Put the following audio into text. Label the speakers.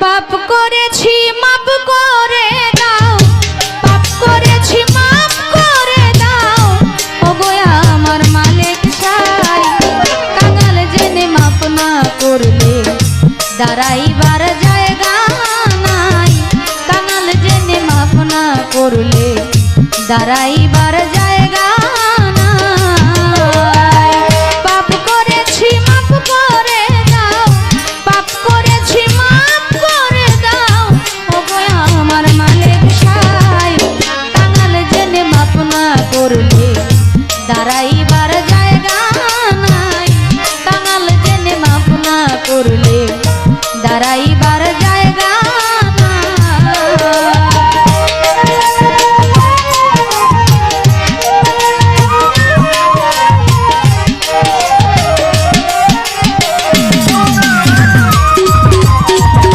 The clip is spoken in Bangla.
Speaker 1: পাপ করেছি মাপ করে দাও, পাপ করেছি মাপ করে দাও, ওগো আমার মালিক সাই। কাঙাল জেনে মাপ না করলে দাঁড়াইবার জায়গা নাই, কাঙাল জেনে মাপ না করলে দাঁড়াইবার জায়গা নাই। পাপ করেছি মাপ করে দাও, পাপ করেছি মাপ করে দাও, ওগো আমার মালিক সাই। কাঙাল জেনে মাপ না করলে দাঁড়াইবার জায়গা নাই, কাঙাল জেনে মাপ না করলে দাঁড়াইবার জায়গা